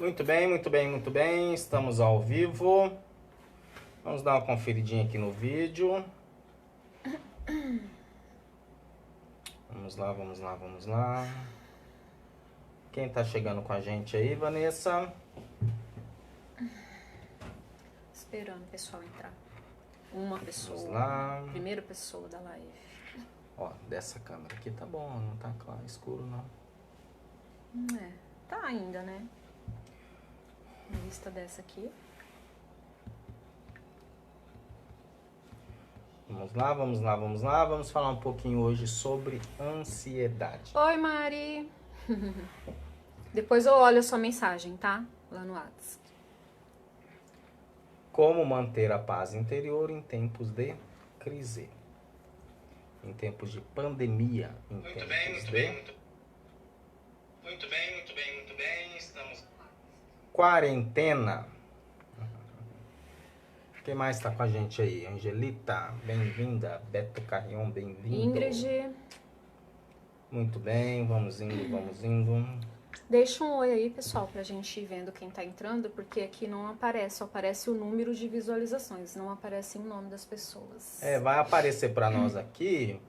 Muito bem, muito bem, muito bem. Estamos ao vivo. Vamos dar uma conferidinha aqui no vídeo. Vamos lá, vamos lá, vamos lá. Quem tá chegando com a gente aí, Vanessa? Esperando o pessoal entrar. Uma pessoa. Vamos lá. Primeira pessoa da live. Ó, dessa câmera aqui tá bom, não tá claro, escuro não. Tá ainda, né? Na vista dessa aqui. Vamos lá, vamos lá, vamos lá. Vamos falar um pouquinho hoje sobre ansiedade. Oi, Mari. Depois eu olho a sua mensagem, tá? Lá no WhatsApp. Como manter a paz interior em tempos de crise? Em tempos de pandemia, em Muito tempos bem, muito de bem, muito bem, muito bem, muito bem. Estamos. quarentena. Quem mais está com a gente aí? Angelita, bem-vinda. Beto Carrion, bem-vindo. Ingrid, Muito bem, vamos indo, vamos indo. deixa um oi aí, pessoal, pra gente ir vendo quem tá entrando, porque aqui não aparece, só aparece o número de visualizações, não aparece o nome das pessoas. É, vai aparecer para nós aqui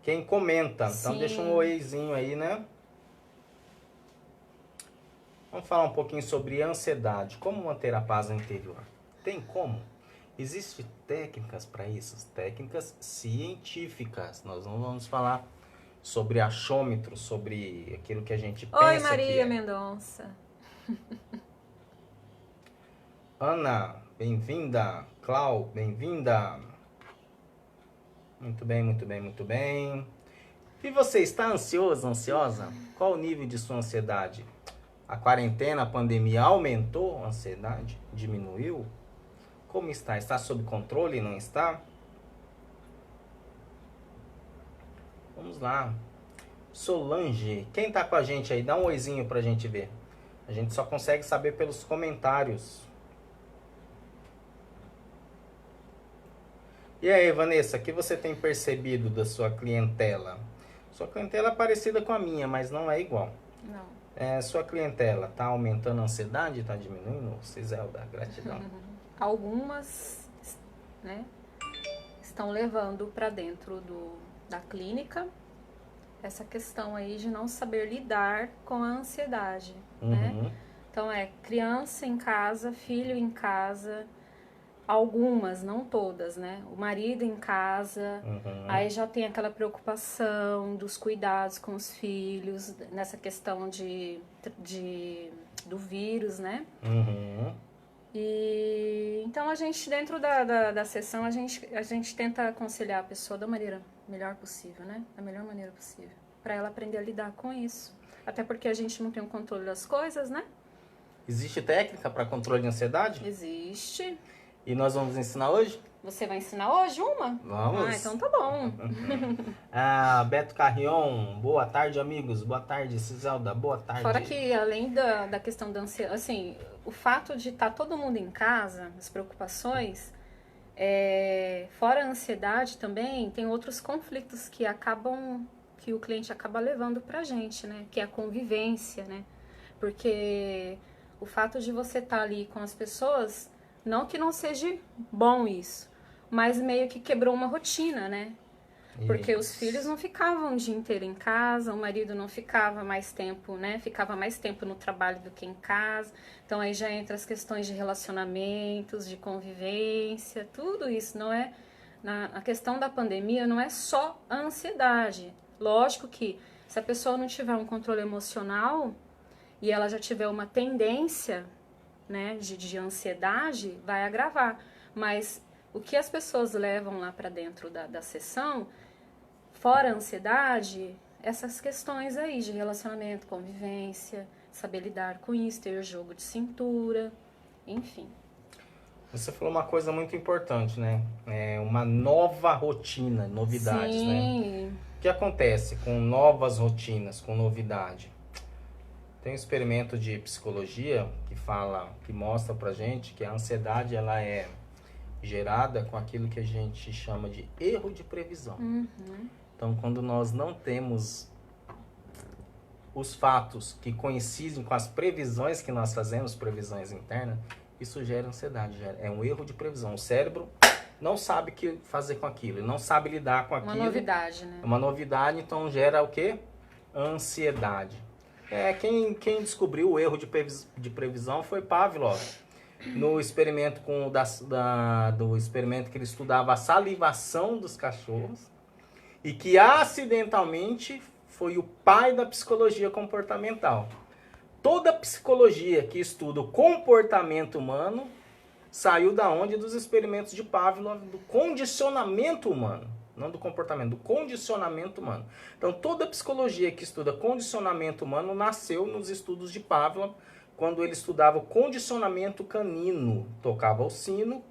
quem comenta. Então Sim. deixa um oizinho aí, né? Vamos falar um pouquinho sobre ansiedade. Como manter a paz interior? Tem como? Existem técnicas para isso, técnicas científicas. Nós não vamos falar sobre achômetro, sobre aquilo que a gente pensa Oi, que Maria é. Mendonça. Ana, bem-vinda. Clau, bem-vinda. Muito bem, muito bem, muito bem. E você está ansioso, ansiosa? Qual o nível de sua ansiedade? A quarentena, a pandemia aumentou a ansiedade? Diminuiu? Como está? Está sob controle? Não está? Vamos lá. Solange, quem tá com a gente aí? Dá um oizinho pra gente ver. A gente só consegue saber pelos comentários. E aí, Vanessa, o que você tem percebido da sua clientela? Sua clientela é parecida com a minha, mas não é igual. Não. Sua clientela tá aumentando a ansiedade? Tá diminuindo? Ciselda, gratidão. Algumas, né, estão levando para dentro da clínica essa questão aí de não saber lidar com a ansiedade, né? Uhum. Então criança em casa, filho em casa, algumas, não todas, né? O marido em casa, Uhum. aí já tem aquela preocupação dos cuidados com os filhos, nessa questão do vírus, né? Uhum. E então a gente, dentro da sessão, a gente tenta aconselhar a pessoa da maneira melhor possível, né? Da melhor maneira possível. Para ela aprender a lidar com isso. Até porque a gente não tem o controle das coisas, né? Existe técnica para controle de ansiedade? Existe. E nós vamos ensinar hoje? Você vai ensinar hoje uma? Vamos. Ah, então tá bom. Beto Carrion, boa tarde, amigos. Boa tarde, Ciselda, boa tarde. Fora que, além da questão da ansiedade, assim, o fato de estar todo mundo em casa, as preocupações, fora a ansiedade também, tem outros conflitos que o cliente acaba levando pra gente, né? Que é a convivência, né? Porque o fato de você estar ali com as pessoas, não que não seja bom isso, mas meio que quebrou uma rotina, né? Porque os filhos não ficavam o dia inteiro em casa, o marido não ficava mais tempo, né? Ficava mais tempo no trabalho do que em casa. Então aí já entra as questões de relacionamentos, de convivência, tudo isso. Não é a questão da pandemia não é só a ansiedade. Lógico que se a pessoa não tiver um controle emocional e ela já tiver uma tendência, né, de ansiedade, vai agravar. Mas o que as pessoas levam lá para dentro da sessão, fora a ansiedade, essas questões aí de relacionamento, convivência, saber lidar com isso, ter jogo de cintura, enfim. Você falou uma coisa muito importante, né? Uma nova rotina, novidades, né? Sim. O que acontece com novas rotinas, com novidade? Tem um experimento de psicologia que mostra pra gente que a ansiedade ela é gerada com aquilo que a gente chama de erro de previsão. Uhum. Então, quando nós não temos os fatos que coincidem com as previsões que nós fazemos, previsões internas, isso gera ansiedade, é um erro de previsão. O cérebro não sabe o que fazer com aquilo, ele não sabe lidar com aquilo. Uma novidade, né? É uma novidade, então gera o quê? Ansiedade. Quem descobriu o erro de previsão foi Pavlov. No experimento do experimento que ele estudava a salivação dos cachorros e que acidentalmente foi o pai da psicologia comportamental. Toda psicologia que estuda o comportamento humano saiu da onde? Dos experimentos de Pavlov, do condicionamento humano. Não do comportamento, do condicionamento humano. Então, toda psicologia que estuda condicionamento humano nasceu nos estudos de Pavlov, quando ele estudava o condicionamento canino. Tocava o sino,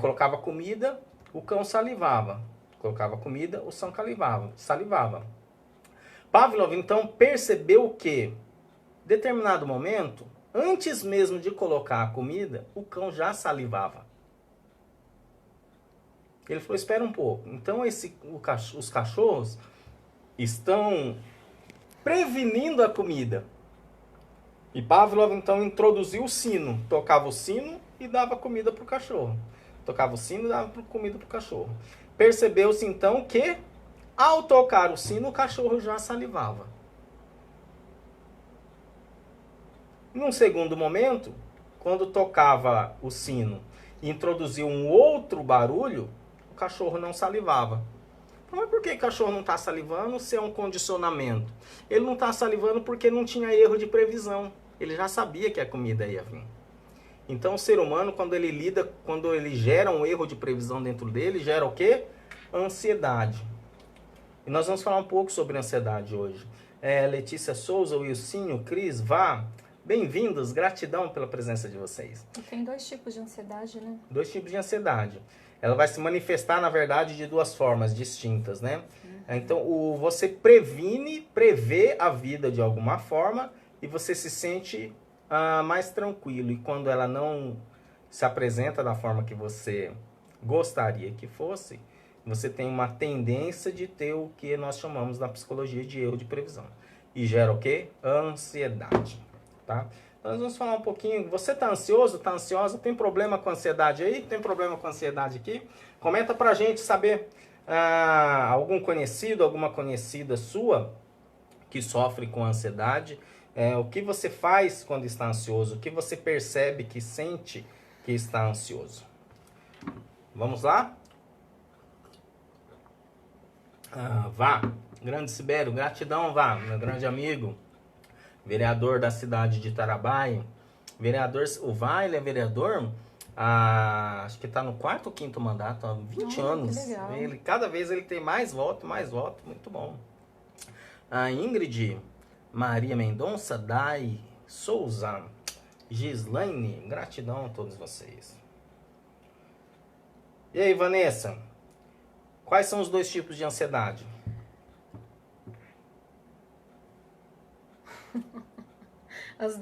colocava comida, o cão salivava. Colocava comida, o cão salivava. Pavlov, então, percebeu que, em determinado momento, antes mesmo de colocar a comida, o cão já salivava. Ele falou, espera um pouco. Então, os cachorros estão prevenindo a comida. E Pavlov, então, introduziu o sino. Tocava o sino e dava comida para o cachorro. Tocava o sino e dava comida para o cachorro. Percebeu-se, então, que, ao tocar o sino, o cachorro já salivava. Num segundo momento, quando tocava o sino e introduziu um outro barulho, o cachorro não salivava. Mas por que o cachorro não está salivando se é um condicionamento? Ele não está salivando porque não tinha erro de previsão. Ele já sabia que a comida ia vir. Então o ser humano, quando ele gera um erro de previsão dentro dele, gera o quê? Ansiedade. E nós vamos falar um pouco sobre ansiedade hoje. Letícia Souza, Wilsinho, Cris, Vá, bem-vindos, gratidão pela presença de vocês. E tem 2 tipos de ansiedade, né? 2 tipos de ansiedade. Ela vai se manifestar, na verdade, de 2 formas distintas, né? Então, você prevê a vida de alguma forma e você se sente mais tranquilo. E quando ela não se apresenta da forma que você gostaria que fosse, você tem uma tendência de ter o que nós chamamos na psicologia de erro de previsão. E gera o quê? Ansiedade, tá? Nós vamos falar um pouquinho. Você está ansioso? Está ansiosa? Tem problema com ansiedade aí? Tem problema com ansiedade aqui? Comenta pra gente saber algum conhecido, alguma conhecida sua que sofre com ansiedade. O que você faz quando está ansioso? O que você percebe que sente que está ansioso? Vamos lá? Vá, grande Sibério, gratidão, Vá, meu grande amigo. Vereador da cidade de Tarabai. O Vá, ele é vereador, acho que está no 4º ou 5º mandato, há 20 anos. Que legal. Cada vez ele tem mais voto, muito bom. A Ingrid Maria Mendonça, Dai Souza, Gislaine, gratidão a todos vocês. E aí, Vanessa, quais são os 2 tipos de ansiedade? Os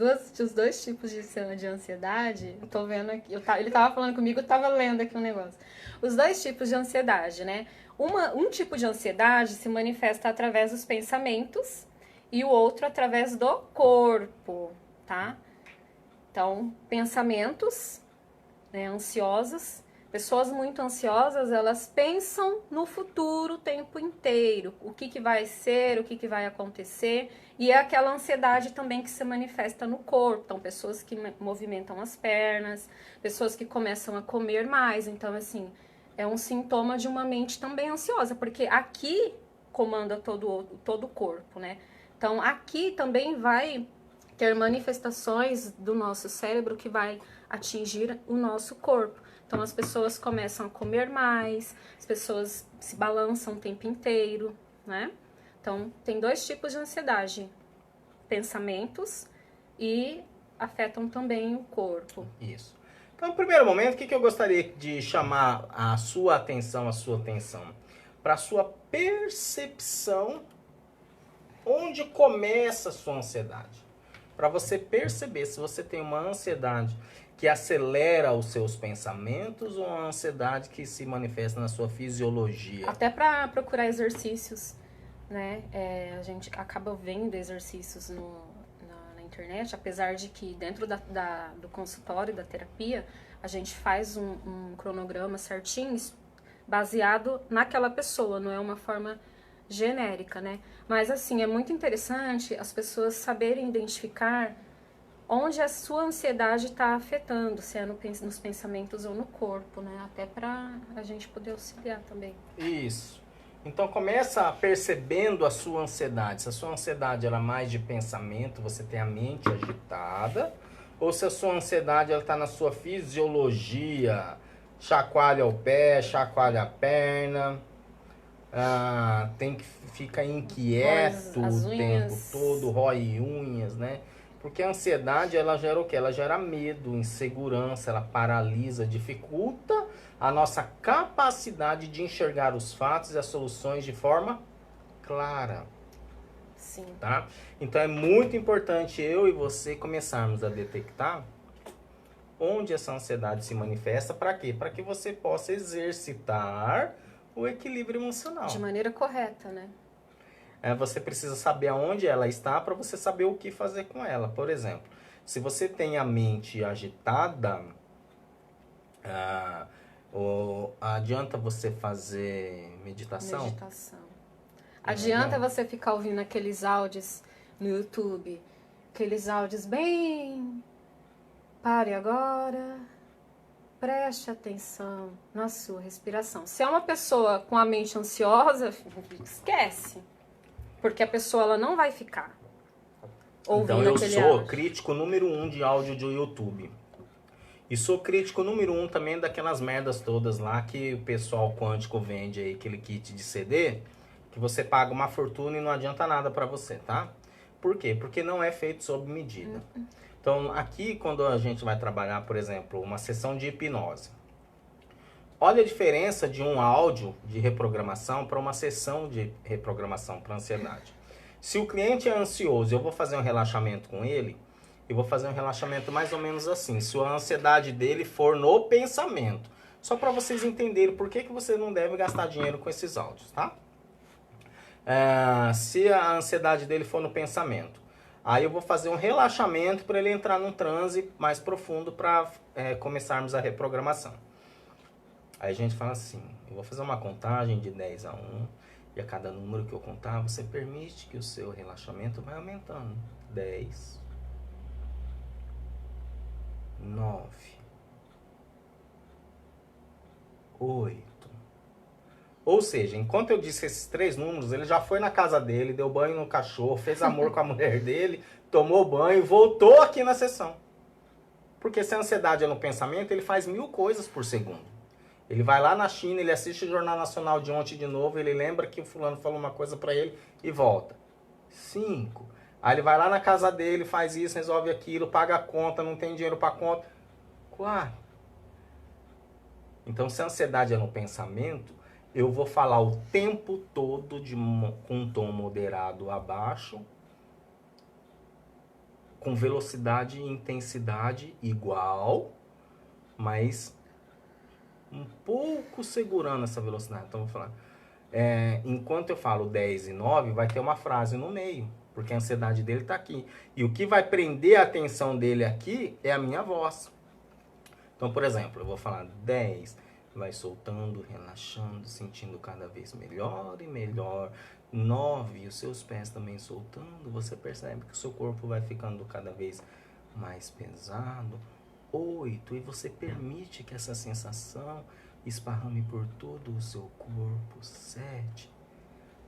2 tipos de ansiedade, eu tô vendo aqui, ele tava falando comigo, eu tava lendo aqui um negócio. Os 2 tipos de ansiedade, né? Um tipo de ansiedade se manifesta através dos pensamentos e o outro através do corpo, tá? Então, pensamentos, né, ansiosos. Pessoas muito ansiosas, elas pensam no futuro o tempo inteiro. O que vai ser, o que vai acontecer. E é aquela ansiedade também que se manifesta no corpo. Então, pessoas que movimentam as pernas, pessoas que começam a comer mais. Então, assim, é um sintoma de uma mente também ansiosa. Porque aqui comanda todo o corpo, né? Então, aqui também vai ter manifestações do nosso cérebro que vai atingir o nosso corpo. Então, as pessoas começam a comer mais, as pessoas se balançam o tempo inteiro, né? Então, tem 2 tipos de ansiedade. Pensamentos e afetam também o corpo. Isso. Então, no primeiro momento, o que eu gostaria de chamar a sua atenção, para a sua percepção, onde começa a sua ansiedade. Para você perceber se você tem uma ansiedade que acelera os seus pensamentos ou uma ansiedade que se manifesta na sua fisiologia. Até para procurar exercícios né? A gente acaba vendo exercícios na internet, apesar de que dentro do consultório, da terapia, a gente faz um cronograma certinho, baseado naquela pessoa, não é uma forma genérica, né? Mas, assim, é muito interessante as pessoas saberem identificar onde a sua ansiedade está afetando, se é nos pensamentos ou no corpo, né? Até para a gente poder auxiliar também. Isso. Então começa percebendo a sua ansiedade. Se a sua ansiedade ela é mais de pensamento, você tem a mente agitada, ou se a sua ansiedade ela está na sua fisiologia, chacoalha o pé, chacoalha a perna, tem que ficar inquieto As o unhas. tempo todo, rói unhas, né? Porque a ansiedade ela gera o quê? Ela gera medo, insegurança, ela paralisa, dificulta a nossa capacidade de enxergar os fatos e as soluções de forma clara. Sim. Tá? Então é muito importante eu e você começarmos a detectar onde essa ansiedade se manifesta. Para quê? Para que você possa exercitar o equilíbrio emocional. De maneira correta, né? Você precisa saber aonde ela está para você saber o que fazer com ela. Por exemplo, se você tem a mente agitada, adianta você fazer meditação? Adianta você ficar ouvindo aqueles áudios no YouTube, aqueles áudios bem... Pare agora, preste atenção na sua respiração. Se é uma pessoa com a mente ansiosa, esquece. Porque a pessoa ela não vai ficar ouvindo então eu aquele sou áudio. crítico número 1 de áudio do YouTube. E sou crítico número 1 também daquelas merdas todas lá que o pessoal quântico vende aí, aquele kit de CD, que você paga uma fortuna e não adianta nada pra você, tá? Por quê? Porque não é feito sob medida. Então aqui quando a gente vai trabalhar, por exemplo, uma sessão de hipnose, olha a diferença de um áudio de reprogramação para uma sessão de reprogramação para ansiedade. Se o cliente é ansioso e eu vou fazer um relaxamento com ele, eu vou fazer um relaxamento mais ou menos assim. Se a ansiedade dele for no pensamento. Só para vocês entenderem por que você não deve gastar dinheiro com esses áudios, tá? Se a ansiedade dele for no pensamento. Aí eu vou fazer um relaxamento para ele entrar num transe mais profundo para começarmos a reprogramação. Aí a gente fala assim, eu vou fazer uma contagem de 10 a 1, e a cada número que eu contar, você permite que o seu relaxamento vai aumentando. 10, 9, 8. Ou seja, enquanto eu disse esses 3 números, ele já foi na casa dele, deu banho no cachorro, fez amor com a mulher dele, tomou banho e voltou aqui na sessão. Porque se a ansiedade é no pensamento, ele faz 1000 coisas por segundo. Ele vai lá na China, ele assiste o Jornal Nacional de ontem de novo, ele lembra que o fulano falou uma coisa pra ele e volta. 5. Aí ele vai lá na casa dele, faz isso, resolve aquilo, paga a conta, não tem dinheiro pra conta. 4. Então, se a ansiedade é no pensamento, eu vou falar o tempo todo com um tom moderado abaixo, com velocidade e intensidade igual, mas um pouco segurando essa velocidade. Então, eu vou falar, enquanto eu falo 10 e 9, vai ter uma frase no meio, porque a ansiedade dele está aqui. E o que vai prender a atenção dele aqui é a minha voz. Então, por exemplo, eu vou falar 10, vai soltando, relaxando, sentindo cada vez melhor e melhor. 9, os seus pés também soltando, você percebe que o seu corpo vai ficando cada vez mais pesado. 8, e você permite que essa sensação esparrame por todo o seu corpo. 7.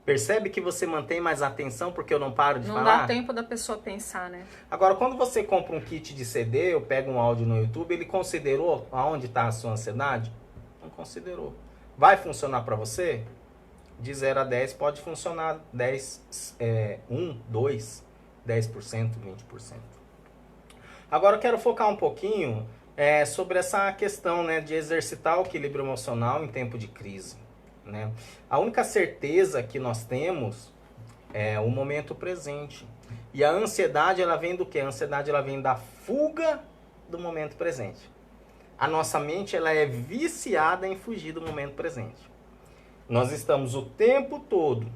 Percebe que você mantém mais atenção porque eu não paro de falar? Não dá tempo da pessoa pensar, né? Agora, quando você compra um kit de CD, ou pega um áudio no YouTube, ele considerou aonde está a sua ansiedade? Não considerou. Vai funcionar para você? De 0 a 10 pode funcionar 1, 2, 10%, 20%. Agora eu quero focar um pouquinho sobre essa questão, né, de exercitar o equilíbrio emocional em tempo de crise. Né? A única certeza que nós temos é o momento presente. E a ansiedade, ela vem do quê? A ansiedade, ela vem da fuga do momento presente. A nossa mente, ela é viciada em fugir do momento presente. Nós estamos o tempo todo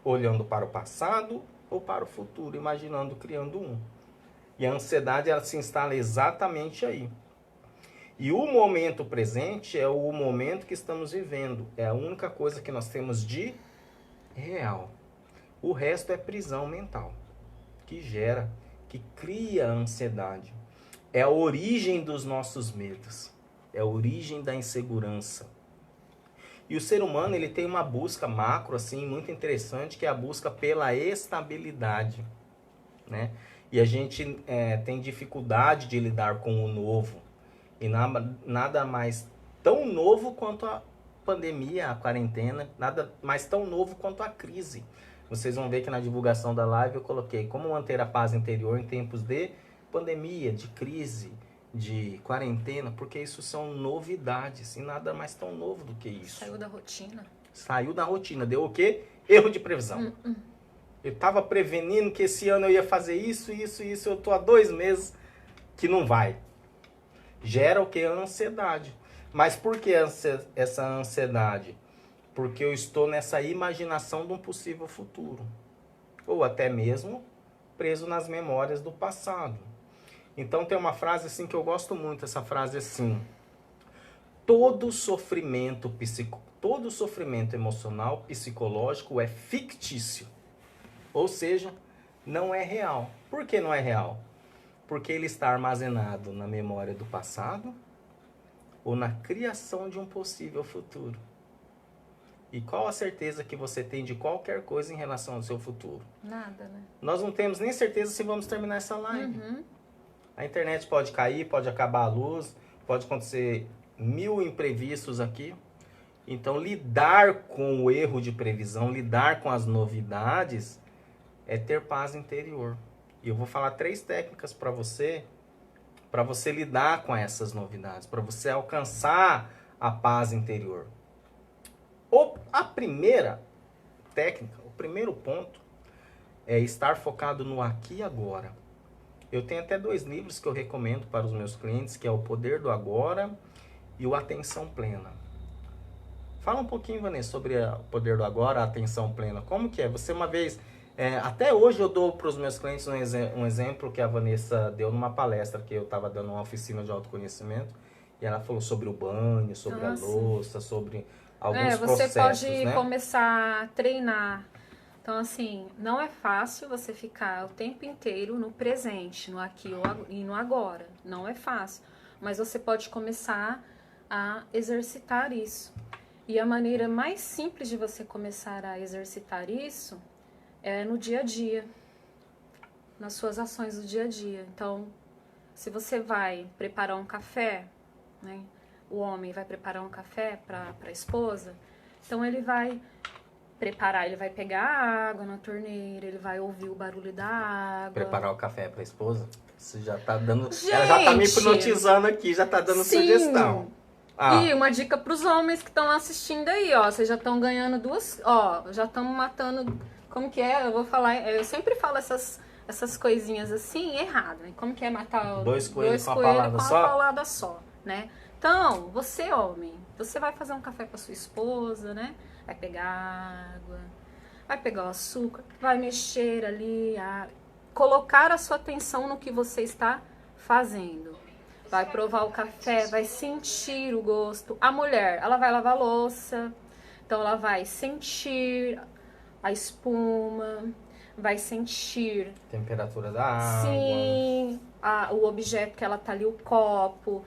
olhando para o passado ou para o futuro, imaginando, criando um. E a ansiedade, ela se instala exatamente aí. E o momento presente é o momento que estamos vivendo. É a única coisa que nós temos de real. O resto é prisão mental, que gera, que cria a ansiedade. É a origem dos nossos medos. É a origem da insegurança. E o ser humano, ele tem uma busca macro, assim, muito interessante, que é a busca pela estabilidade, né? E a gente tem dificuldade de lidar com o novo. E nada mais tão novo quanto a pandemia, a quarentena, nada mais tão novo quanto a crise. Vocês vão ver que na divulgação da live eu coloquei como manter a paz interior em tempos de pandemia, de crise, de quarentena, porque isso são novidades e nada mais tão novo do que isso. Saiu da rotina. Saiu da rotina. Deu o quê? Erro de previsão. Eu estava prevenindo que esse ano eu ia fazer isso. Eu tô há 2 meses que não vai. Gera o que? Ansiedade. Mas por que essa ansiedade? Porque eu estou nessa imaginação de um possível futuro. Ou até mesmo preso nas memórias do passado. Então tem uma frase assim que eu gosto muito. Essa frase assim: todo sofrimento emocional, psicológico é fictício. Ou seja, não é real. Por que não é real? Porque ele está armazenado na memória do passado ou na criação de um possível futuro. E qual a certeza que você tem de qualquer coisa em relação ao seu futuro? Nada, né? Nós não temos nem certeza se vamos terminar essa live. A internet pode cair, pode acabar a luz, pode acontecer 1000 imprevistos aqui. Então, lidar com o erro de previsão, lidar com as novidades, é ter paz interior. E eu vou falar 3 técnicas para você lidar com essas novidades, para você alcançar a paz interior. A primeira técnica, o primeiro ponto, é estar focado no aqui e agora. Eu tenho até 2 livros que eu recomendo para os meus clientes, que é O Poder do Agora e o Atenção Plena. Fala um pouquinho, Vanessa, sobre o Poder do Agora, a Atenção Plena. Como que é? Você uma vez... até hoje eu dou para os meus clientes um exemplo que a Vanessa deu numa palestra, que eu estava dando uma oficina de autoconhecimento, e ela falou sobre o banho, sobre a louça, sobre alguns processos, você pode né? começar a treinar. Então, assim, não é fácil você ficar o tempo inteiro no presente, no aqui e no agora. Não é fácil. Mas você pode começar a exercitar isso. E a maneira mais simples de você começar a exercitar isso é no dia a dia, nas suas ações do dia a dia. Então, se você vai preparar um café, né, o homem vai preparar um café para a esposa, então ele vai preparar, ele vai pegar a água na torneira, ele vai ouvir o barulho da água. Preparar o café para a esposa? Você já tá dando... Gente, ela já tá me hipnotizando aqui, já tá dando sugestão. E uma dica para os homens que estão assistindo aí, ó, vocês já estão ganhando 2, ó, já estão matando... Como que é? Eu vou falar, eu sempre falo essas coisinhas assim, errado, né? Como que é matar 2 coelhos com uma uma paulada só, né? Então, você, homem, você vai fazer um café para sua esposa, né? Vai pegar água, vai pegar o açúcar, vai mexer ali, colocar a sua atenção no que você está fazendo. Vai provar o café, vai sentir o gosto. A mulher, ela vai lavar a louça, então ela vai sentir a espuma, vai sentir... temperatura da água. Sim, o objeto que ela tá ali, o copo,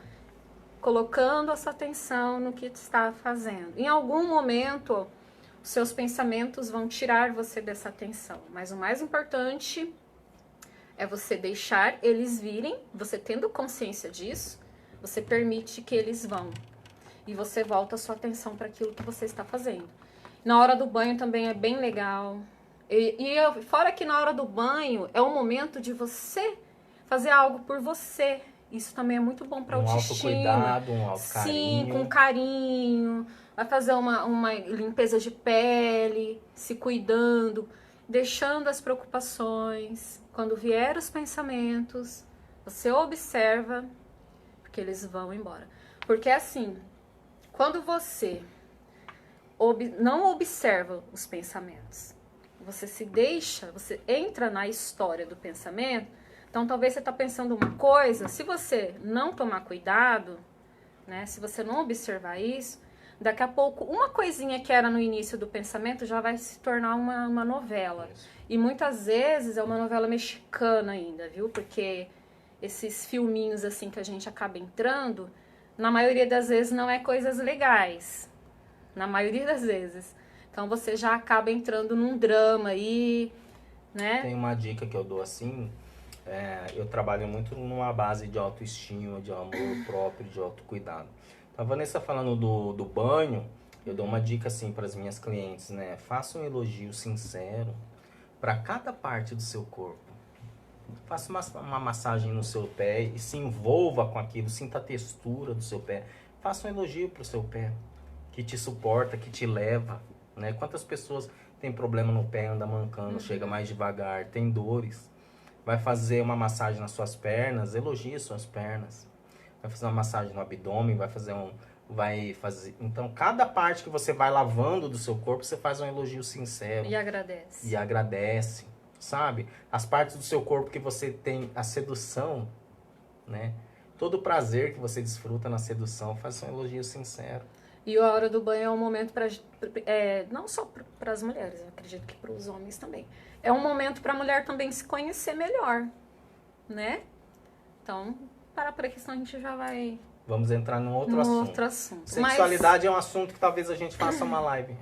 colocando a sua atenção no que está fazendo. Em algum momento, os seus pensamentos vão tirar você dessa atenção, mas o mais importante é você deixar eles virem, você tendo consciência disso, você permite que eles vão. E você volta a sua atenção para aquilo que você está fazendo. Na hora do banho também é bem legal. Fora que na hora do banho é um momento de você fazer algo por você. Isso também é muito bom para autoestima. Autocuidado, um autocarinho. Sim, com carinho. Vai fazer uma limpeza de pele, se cuidando, deixando as preocupações. Quando vier os pensamentos, você observa, porque eles vão embora. Porque assim, quando você não observa os pensamentos, você se deixa, você entra na história do pensamento. Então, talvez você está pensando uma coisa, se você não tomar cuidado, né, se você não observar isso, daqui a pouco, uma coisinha que era no início do pensamento já vai se tornar uma novela. Isso. E muitas vezes é uma novela mexicana ainda, viu? Porque esses filminhos assim que a gente acaba entrando, na maioria das vezes não é coisas legais. Na maioria das vezes. Então você já acaba entrando num drama aí, né? Tem uma dica que eu dou assim, eu trabalho muito numa base de autoestima, de amor próprio, de autocuidado. Então, a Vanessa falando do banho, eu dou uma dica assim para as minhas clientes, né? Faça um elogio sincero para cada parte do seu corpo. Faça uma massagem no seu pé e se envolva com aquilo, sinta a textura do seu pé. Faça um elogio para o seu pé, que te suporta, que te leva, né? Quantas pessoas têm problema no pé, anda mancando, chega mais devagar, tem dores. Vai fazer uma massagem nas suas pernas, elogie suas pernas. Vai fazer uma massagem no abdômen, vai fazer. Então, cada parte que você vai lavando do seu corpo, você faz um elogio sincero. E agradece. E agradece, sabe? As partes do seu corpo que você tem a sedução, né? Todo o prazer que você desfruta na sedução, faz um elogio sincero. E a hora do banho é um momento para não só para as mulheres, eu acredito que para os homens também. É um momento para a mulher também se conhecer melhor, né? Então, para por aqui, senão a gente já vai Vamos entrar num outro assunto. outro assunto. Sexualidade é um assunto que talvez a gente faça uma live,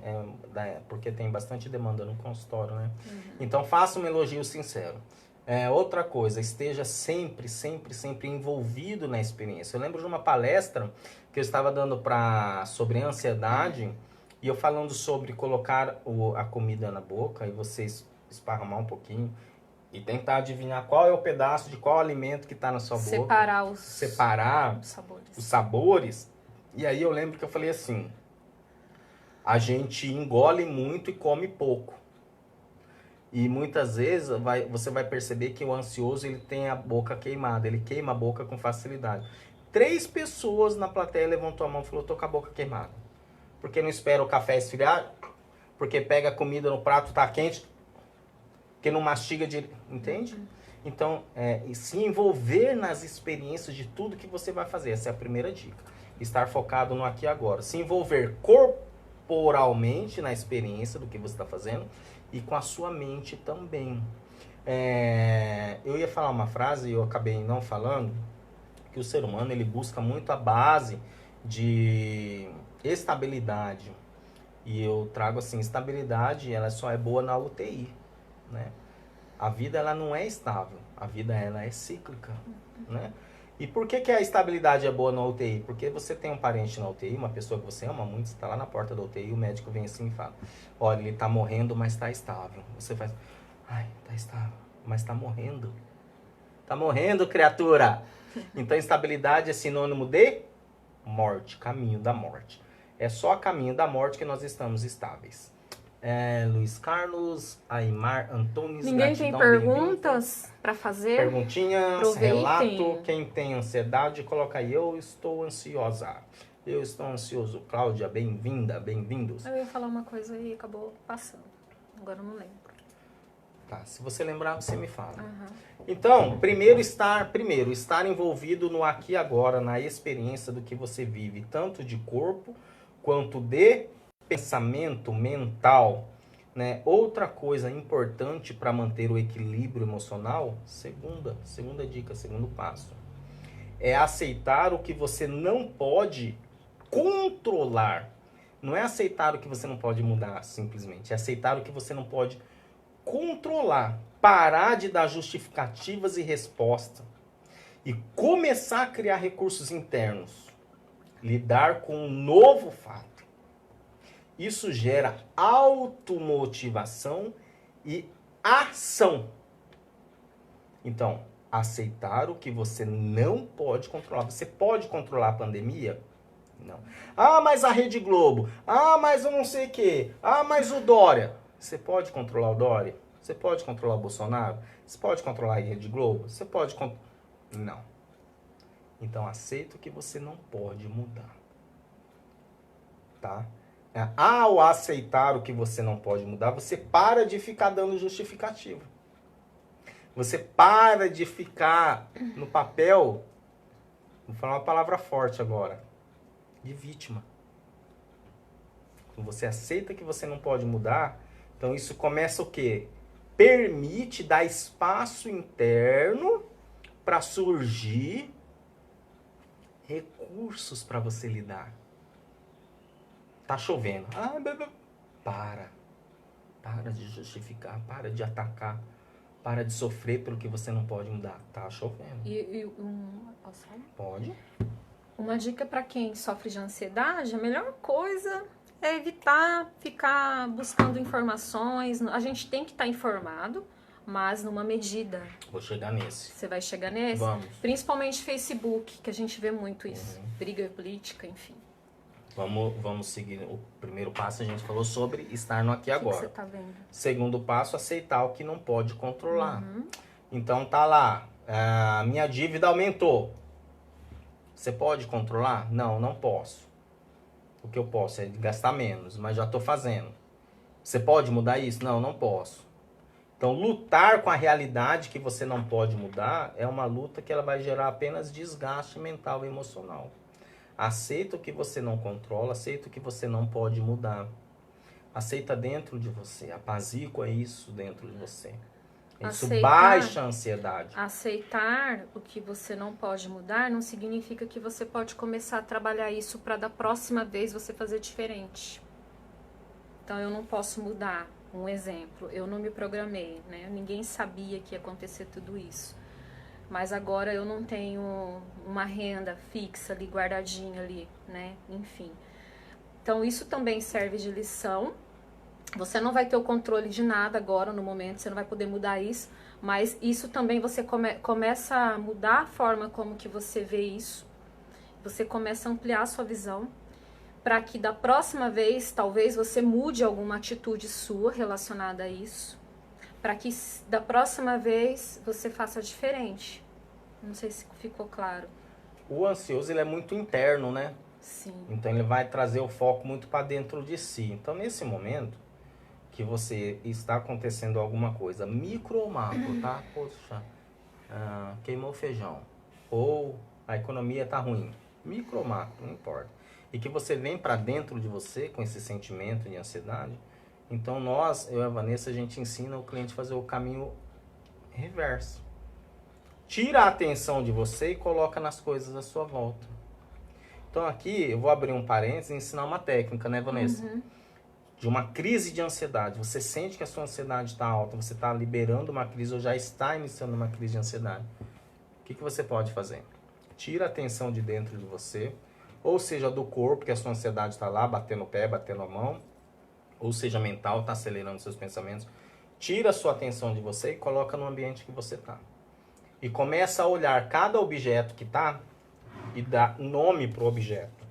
porque tem bastante demanda no consultório, né? Então, faça um elogio sincero. Outra coisa, esteja sempre, sempre, sempre envolvido na experiência. Eu lembro de uma palestra que eu estava dando sobre ansiedade, e eu falando sobre colocar a comida na boca e você esparramar um pouquinho e tentar adivinhar qual é o pedaço de qual alimento que está na sua boca. Separar os sabores. E aí eu lembro que eu falei assim, a gente engole muito e come pouco. E muitas vezes você vai perceber que o ansioso ele tem a boca queimada, ele queima a boca com facilidade. 3 pessoas na plateia levantou a mão e falou, tô com a boca queimada. Porque não espera o café esfriar, porque pega a comida no prato, tá quente, porque não mastiga direito, entende? Então, se envolver nas experiências de tudo que você vai fazer, essa é a primeira dica. Estar focado no aqui e agora. Se envolver corporalmente na experiência do que você está fazendo, e com a sua mente também. Eu ia falar uma frase e eu acabei não falando, que o ser humano ele busca muito a base de estabilidade. E eu trago assim, estabilidade ela só é boa na UTI, né? A vida ela não é estável, a vida ela é cíclica, né? E por que a estabilidade é boa na UTI? Porque você tem um parente na UTI, uma pessoa que você ama muito, está lá na porta da UTI, o médico vem assim e fala, olha, ele está morrendo, mas está estável. Você faz, ai, está estável, mas está morrendo. Está morrendo, criatura! Então, estabilidade é sinônimo de morte, caminho da morte. É só a caminho da morte que nós estamos estáveis. Luiz Carlos, Aymar Antunes, ninguém tem perguntas para fazer? Perguntinhas, aproveitem. relato, quem tem ansiedade, coloca aí, eu estou ansiosa. Eu estou ansioso. Cláudia, bem-vinda, bem-vindos. Eu ia falar uma coisa e acabou passando. Agora eu não lembro. Tá, se você lembrar, você me fala. Uhum. Então, primeiro, estar envolvido no aqui e agora, na experiência do que você vive, tanto de corpo quanto de pensamento mental, né? Outra coisa importante para manter o equilíbrio emocional, segunda dica, segundo passo, é aceitar o que você não pode controlar. Não é aceitar o que você não pode mudar, simplesmente. É aceitar o que você não pode controlar. Parar de dar justificativas e respostas. E começar a criar recursos internos. Lidar com um novo fato. Isso gera automotivação e ação. Então, aceitar o que você não pode controlar. Você pode controlar a pandemia? Não. Ah, mas a Rede Globo. Ah, mas eu não sei o quê. Ah, mas o Dória. Você pode controlar o Dória? Você pode controlar o Bolsonaro? Você pode controlar a Rede Globo? Você pode controlar... Não. Então, aceita o que você não pode mudar. Tá? Ao aceitar o que você não pode mudar, você para de ficar dando justificativa. Você para de ficar no papel, vou falar uma palavra forte agora, de vítima. Quando você aceita que você não pode mudar, então isso começa o quê? Permite dar espaço interno para surgir recursos para você lidar. Tá chovendo. Para de justificar, para de atacar, para de sofrer pelo que você não pode mudar. Tá chovendo. Posso falar? Pode. Uma dica para quem sofre de ansiedade, a melhor coisa é evitar ficar buscando informações. A gente tem que estar informado, mas numa medida. Vou chegar nesse. Você vai chegar nesse? Vamos. Principalmente Facebook, que a gente vê muito isso. Briga política, enfim. Vamos seguir. O primeiro passo a gente falou sobre estar no aqui e O agora. que você tá vendo? Segundo passo, aceitar o que não pode controlar. Então tá lá, a minha dívida aumentou. Você pode controlar? Não, não posso. O que eu posso é gastar menos, mas já estou fazendo. Você pode mudar isso? Não, não posso. Então lutar com a realidade que você não pode mudar é uma luta que ela vai gerar apenas desgaste mental e emocional. Aceita o que você não controla, aceita o que você não pode mudar. Aceita dentro de você, apazigua isso dentro de você. Isso baixa a ansiedade. Aceitar o que você não pode mudar não significa que você pode começar a trabalhar isso para da próxima vez você fazer diferente. Então eu não posso mudar. Um exemplo, eu não me programei, né? Ninguém sabia que ia acontecer tudo isso. Mas agora eu não tenho uma renda fixa ali, guardadinha ali, né? Enfim. Então isso também serve de lição. Você não vai ter o controle de nada agora no momento, você não vai poder mudar isso. Mas isso também você começa a mudar a forma como que você vê isso. Você começa a ampliar a sua visão. Para que da próxima vez, talvez você mude alguma atitude sua relacionada a isso. Para que da próxima vez você faça diferente. Não sei se ficou claro. O ansioso ele é muito interno, né? Sim. Então ele vai trazer o foco muito para dentro de si. Então nesse momento que você está acontecendo alguma coisa, micro ou macro, tá? Poxa, queimou o feijão. Ou a economia tá ruim. Micro ou macro, não importa. E que você vem para dentro de você com esse sentimento de ansiedade. Então eu e a Vanessa, a gente ensina o cliente a fazer o caminho reverso. Tira a atenção de você e coloca nas coisas à sua volta. Então aqui eu vou abrir um parênteses e ensinar uma técnica, né, Vanessa? De uma crise de ansiedade. Você sente que a sua ansiedade está alta, você está liberando uma crise ou já está iniciando uma crise de ansiedade. O que você pode fazer? Tira a atenção de dentro de você, ou seja, do corpo, que a sua ansiedade está lá, batendo o pé, batendo a mão, ou seja, mental, está acelerando seus pensamentos. Tira a sua atenção de você e coloca no ambiente que você está. E começa a olhar cada objeto que está e dá nome para o objeto.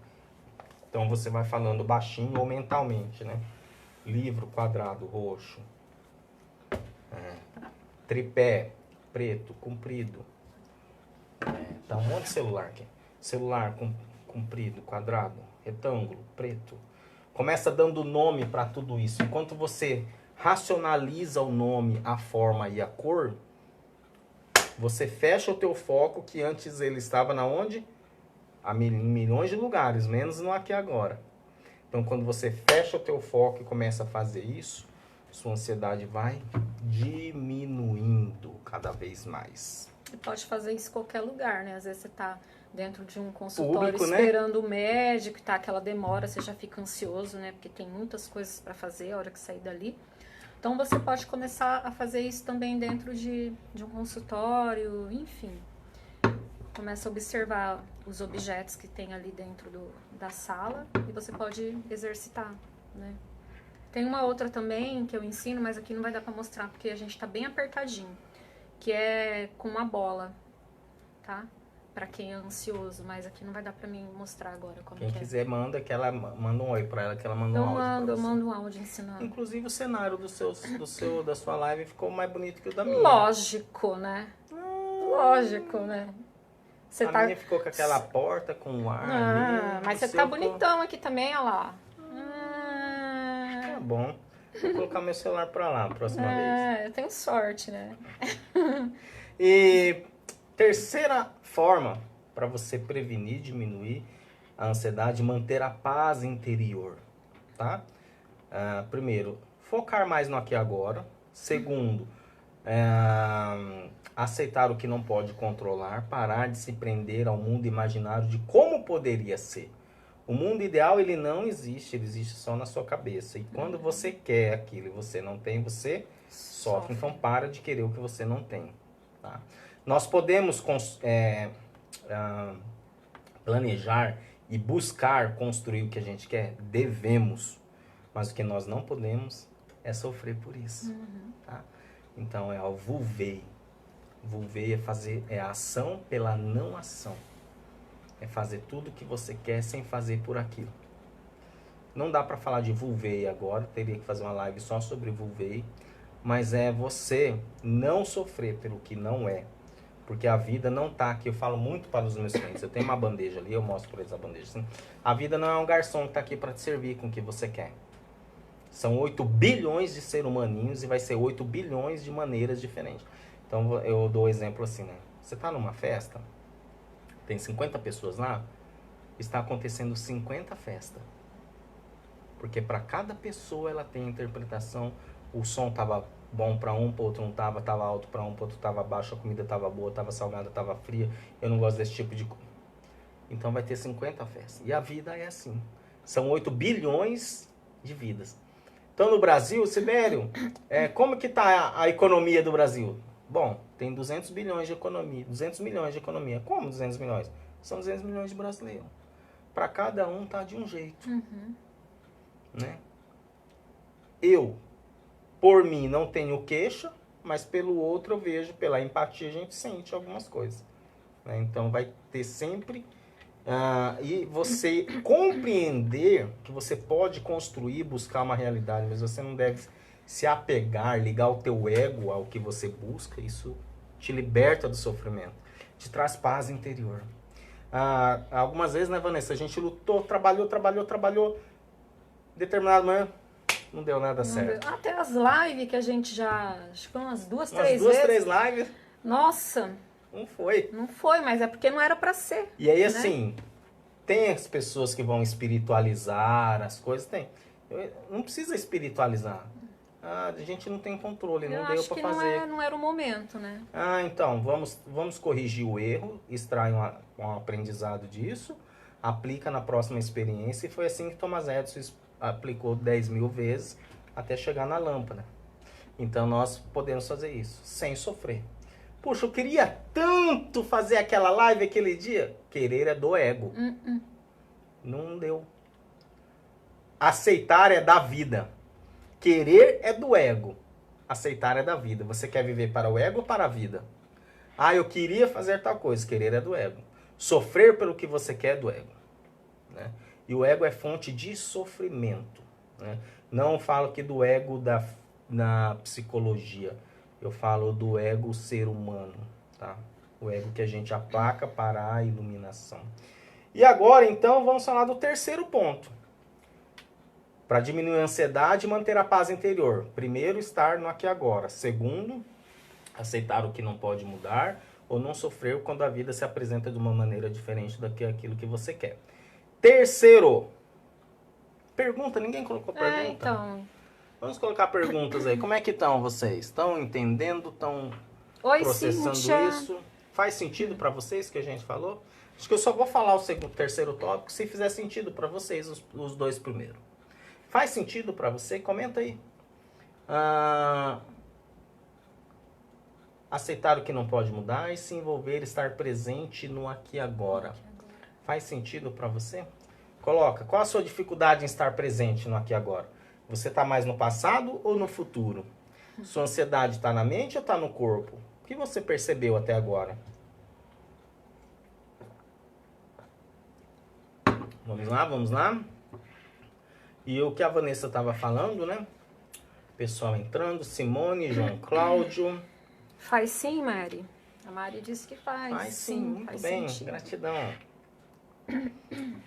Então você vai falando baixinho ou mentalmente, né? Livro, quadrado, roxo. Tripé, preto, comprido. Tá um monte de celular aqui. Celular comprido, quadrado, retângulo, preto. Começa dando nome para tudo isso. Enquanto você racionaliza o nome, a forma e a cor, você fecha o teu foco, que antes ele estava na onde? Em milhões de lugares, menos no aqui e agora. Então, quando você fecha o teu foco e começa a fazer isso, sua ansiedade vai diminuindo cada vez mais. Você pode fazer isso em qualquer lugar, né? Às vezes você tá dentro de um consultório Público, esperando o médico, e tá aquela demora, você já fica ansioso, né? Porque tem muitas coisas para fazer a hora que sair dali. Então, você pode começar a fazer isso também dentro de um consultório, enfim. Começa a observar os objetos que tem ali dentro da sala e você pode exercitar, né? Tem uma outra também que eu ensino, mas aqui não vai dar para mostrar porque a gente tá bem apertadinho, que é com uma bola, tá? Para quem é ansioso, mas aqui não vai dar para mim mostrar agora como Quem que quiser, manda um oi para ela, que ela manda um áudio. Eu mando um áudio ensinando. Inclusive o cenário da sua live ficou mais bonito que o da minha. Lógico, né? Lógico, né? Você A minha ficou com aquela porta com o ar. mas você tá bonitão aqui também, olha lá. bom. Vou colocar meu celular pra lá a próxima vez. Eu tenho sorte, né? E terceira forma para você prevenir, diminuir a ansiedade, manter a paz interior, tá? Primeiro, focar mais no aqui e agora. Segundo, aceitar o que não pode controlar, parar de se prender ao mundo imaginário de como poderia ser. O mundo ideal, ele não existe, ele existe só na sua cabeça. E quando você quer aquilo e você não tem, você sofre. Então, para de querer o que você não tem. Tá? Nós podemos planejar e buscar construir o que a gente quer? Devemos. Mas o que nós não podemos é sofrer por isso. Tá? Então, é o vulvei. Vulvei é a ação pela não ação. É fazer tudo o que você quer sem fazer por aquilo. Não dá para falar de vulvei agora, teria que fazer uma live só sobre vulvei. Mas é você não sofrer pelo que não é. Porque a vida não tá aqui. Eu falo muito para os meus clientes. Eu tenho uma bandeja ali, eu mostro para eles a bandeja. Assim. A vida não é um garçom que tá aqui para te servir com o que você quer. São 8 bilhões de seres humaninhos e vai ser 8 bilhões de maneiras diferentes. Então eu dou exemplo assim, né? Você tá numa festa, tem 50 pessoas lá, está acontecendo 50 festas. Porque para cada pessoa ela tem interpretação. O som tava bom para um, para outro não tava alto para um, para outro tava baixo, a comida tava boa, tava salgada, tava fria. Eu não gosto desse tipo de coisa. Então vai ter 50 festas. E a vida é assim. São 8 bilhões de vidas. Então no Brasil, Sibério, como que tá a economia do Brasil? Bom, tem 200 bilhões de economia, 200 milhões de economia. Como 200 milhões? São 200 milhões de brasileiros. Para cada um tá de um jeito. Né? Eu, por mim, não tenho queixa, mas pelo outro eu vejo, pela empatia a gente sente algumas coisas. Né? Então vai ter sempre... e você compreender que você pode construir, buscar uma realidade, mas você não deve se apegar, ligar o teu ego ao que você busca. Isso te liberta do sofrimento, te traz paz interior. Algumas vezes, né, Vanessa, a gente lutou, trabalhou, determinado momento, não deu nada certo. Até as lives que a gente já, acho que umas duas, três lives. Nossa. Não foi. Não foi, mas é porque não era pra ser. E aí, né? assim, tem as pessoas que vão espiritualizar as coisas, tem. Não precisa espiritualizar. A gente não tem controle, não deu pra fazer. Não era o momento, né? Então, vamos corrigir o erro, extrai um aprendizado disso, aplica na próxima experiência, e foi assim que Thomas Edison aplicou 10 mil vezes até chegar na lâmpada. Então, nós podemos fazer isso, sem sofrer. Puxa, eu queria tanto fazer aquela live aquele dia. Querer é do ego. Não deu. Aceitar é da vida. Querer é do ego. Aceitar é da vida. Você quer viver para o ego ou para a vida? Eu queria fazer tal coisa. Querer é do ego. Sofrer pelo que você quer é do ego. Né? E o ego é fonte de sofrimento. Né? Não falo aqui do ego na psicologia. Eu falo do ego ser humano, tá? O ego que a gente aplaca para a iluminação. E agora, então, vamos falar do terceiro ponto. Para diminuir a ansiedade e manter a paz interior. Primeiro, estar no aqui e agora. Segundo, aceitar o que não pode mudar ou não sofrer quando a vida se apresenta de uma maneira diferente daquilo que você quer. Terceiro, pergunta. Ninguém colocou pergunta? Então... Vamos colocar perguntas aí. Como é que estão vocês? Estão entendendo? Estão Oi, processando Cíntia. isso? Faz sentido para vocês que a gente falou? Acho que eu só vou falar o terceiro tópico se fizer sentido para vocês, os dois primeiros. Faz sentido para você? Comenta aí. Aceitar o que não pode mudar e se envolver, estar presente no aqui e agora. Faz sentido para você? Coloca. Qual a sua dificuldade em estar presente no aqui e agora? Você está mais no passado ou no futuro? Sua ansiedade está na mente ou está no corpo? O que você percebeu até agora? Vamos lá. E o que a Vanessa estava falando, né? Pessoal entrando, Simone, João Cláudio. Faz sim, Mari. A Mari disse que faz. Faz sim, muito faz bem. sentido. Gratidão.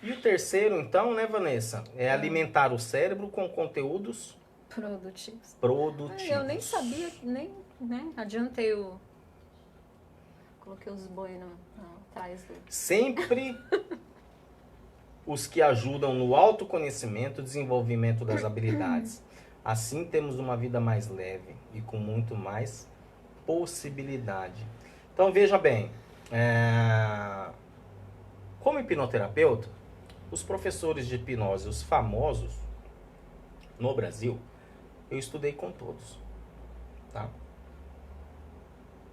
E o terceiro, então, né, Vanessa? É alimentar o cérebro com conteúdos Produtivos. Produtivos. Eu nem sabia, nem, né? Adiantei o... Coloquei os boi atrás do... Sempre os que ajudam no autoconhecimento e desenvolvimento das habilidades. Assim temos uma vida mais leve e com muito mais possibilidade. Então veja bem, como hipnoterapeuta, os professores de hipnose, os famosos no Brasil, eu estudei com todos, tá?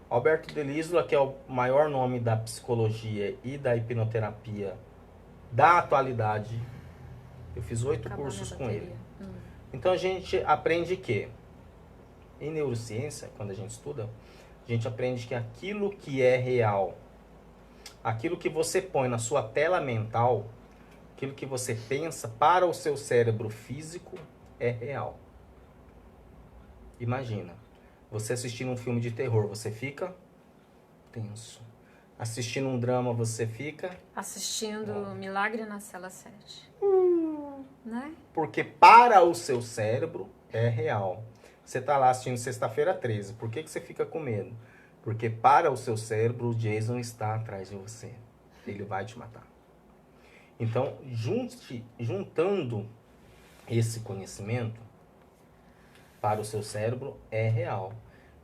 Alberto Delisla, que é o maior nome da psicologia e da hipnoterapia da atualidade, eu fiz 8 cursos com ele. Então a gente aprende que, em neurociência, quando a gente estuda, a gente aprende que aquilo que é real, aquilo que você põe na sua tela mental, aquilo que você pensa para o seu cérebro físico é real. Imagina, você assistindo um filme de terror, você fica tenso. Assistindo um drama, você fica... Assistindo Milagre na Cela 7. Né? Porque para o seu cérebro é real. Você tá lá assistindo Sexta-feira 13. Por que você fica com medo? Porque para o seu cérebro, o Jason está atrás de você. Ele vai te matar. Então, juntando esse conhecimento para o seu cérebro é real.